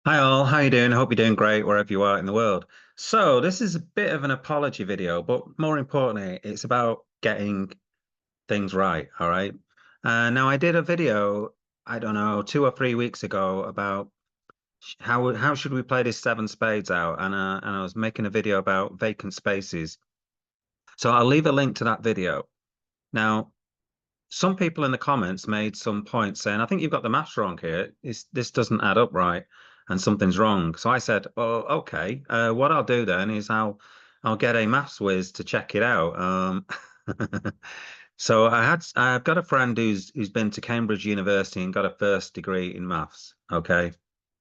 Hi all, how you doing? Hope you're doing great wherever you are in the world. So this is a bit of an apology video, but more importantly, it's about getting things right, all right? Now I did a video, I don't know, 2 or 3 weeks ago about how should we play this seven spades out, and I was making a video about vacant spaces. So I'll leave a link to that video. Now, some people in the comments made some points saying, I think you've got the maths wrong here. This doesn't add up right and something's wrong. So I said, well, okay, what I'll do then is I'll get a maths whiz to check it out. So I've got a friend who's been to Cambridge University and got a first degree in maths. Okay.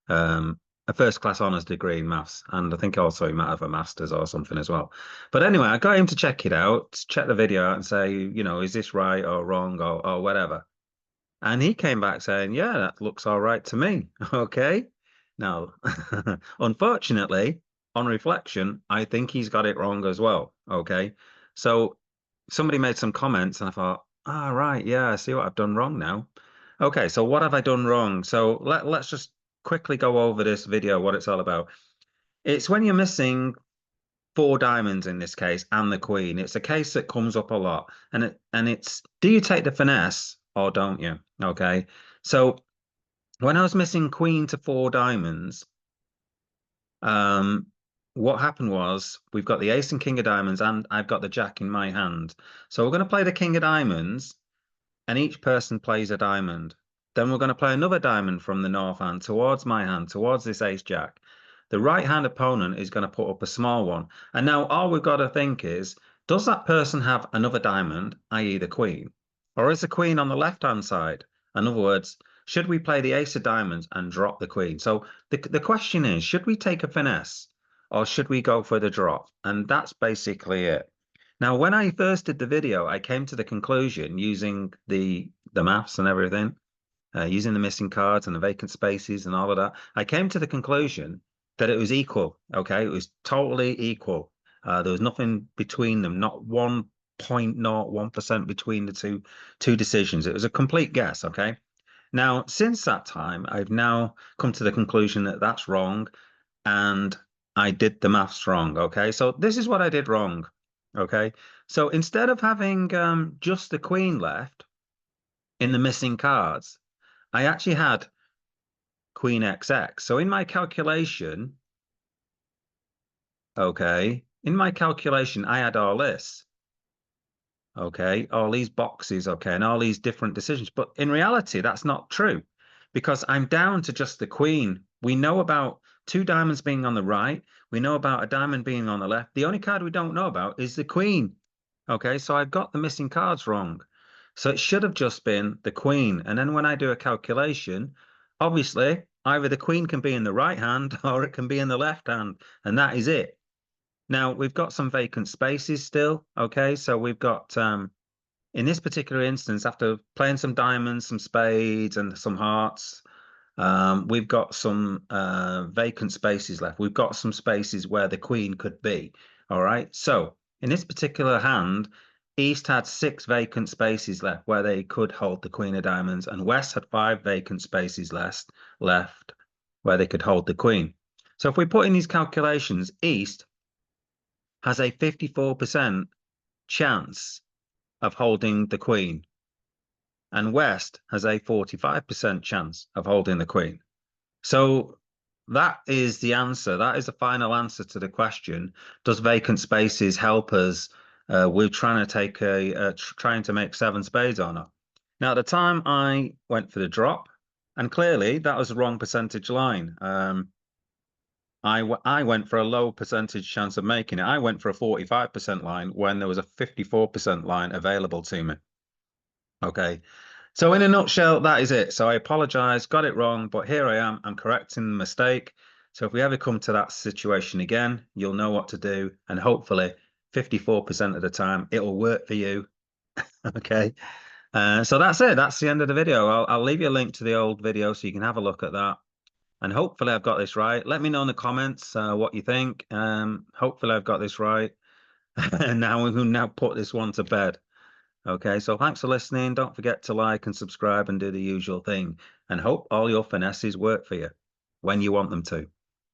Um, a first class honors degree in maths, and I think also he might have a master's or something as well. But anyway, I got him to check it out, check the video out, and say, is this right or wrong or whatever. And he came back saying, yeah, that looks all right to me. Okay. Now, unfortunately, on reflection, I think he's got it wrong as well. Okay. So somebody made some comments, and I thought, ah, right, yeah, I see what I've done wrong now. Okay, so what have I done wrong? So let's just quickly go over this video, what it's all about. It's when you're missing four diamonds in this case and the queen. It's a case that comes up a lot, and it's do you take the finesse or don't you? Okay, so when I was missing queen to four diamonds, um, what happened was we've got the ace and king of diamonds, and I've got the jack in my hand. So we're going to play the king of diamonds, and each person plays a diamond. Then we're going to play another diamond from the north hand towards my hand, towards this ace jack. The right hand opponent is going to put up a small one. And now all we've got to think is, does that person have another diamond, i.e. the queen? Or is the queen on the left hand side? In other words, should we play the ace of diamonds and drop the queen? So the question is, should we take a finesse or should we go for the drop? And that's basically it. Now, when I first did the video, I came to the conclusion using the maths and everything, using the missing cards and the vacant spaces and all of that. I came to the conclusion that it was equal. Okay, it was totally equal. There was nothing between them, not 1.01% between the two decisions. It was a complete guess. Okay. Now, since that time, I've now come to the conclusion that that's wrong, and I did the maths wrong. Okay, so this is what I did wrong. Okay, so instead of having just the queen left in the missing cards, I actually had queen XX. So in my calculation, okay, in my calculation, I had all this. Okay, all these boxes, okay, and all these different decisions. But in reality, that's not true because I'm down to just the queen. We know about two diamonds being on the right. We know about a diamond being on the left. The only card we don't know about is the queen. Okay, so I've got the missing cards wrong. So it should have just been the queen. And then when I do a calculation, obviously, either the queen can be in the right hand or it can be in the left hand, and that is it. Now we've got some vacant spaces still. Okay, so we've got in this particular instance, after playing some diamonds, some spades, and some hearts, we've got some vacant spaces left. We've got some spaces where the queen could be. All right. So in this particular hand, East had six vacant spaces left where they could hold the queen of diamonds, and West had five vacant spaces left where they could hold the queen. So if we put in these calculations, East has a 54% chance of holding the queen, and West has a 45% chance of holding the queen. So that is the answer. That is the final answer to the question. Does vacant spaces help us with trying to take trying to make seven spades or not? Now, at the time, I went for the drop, and clearly that was the wrong percentage line. I went for a low percentage chance of making it. I went for a 45% line when there was a 54% line available to me. Okay. So in a nutshell, that is it. So I apologize, got it wrong, but here I am. I'm correcting the mistake. So if we ever come to that situation again, you'll know what to do. And hopefully 54% of the time, it'll work for you. Okay. So that's it. That's the end of the video. I'll leave you a link to the old video so you can have a look at that. And hopefully I've got this right. Let me know in the comments what you think. Hopefully I've got this right. And now we can now put this one to bed. Okay, so thanks for listening. Don't forget to like and subscribe and do the usual thing. And hope all your finesses work for you. when you want them to.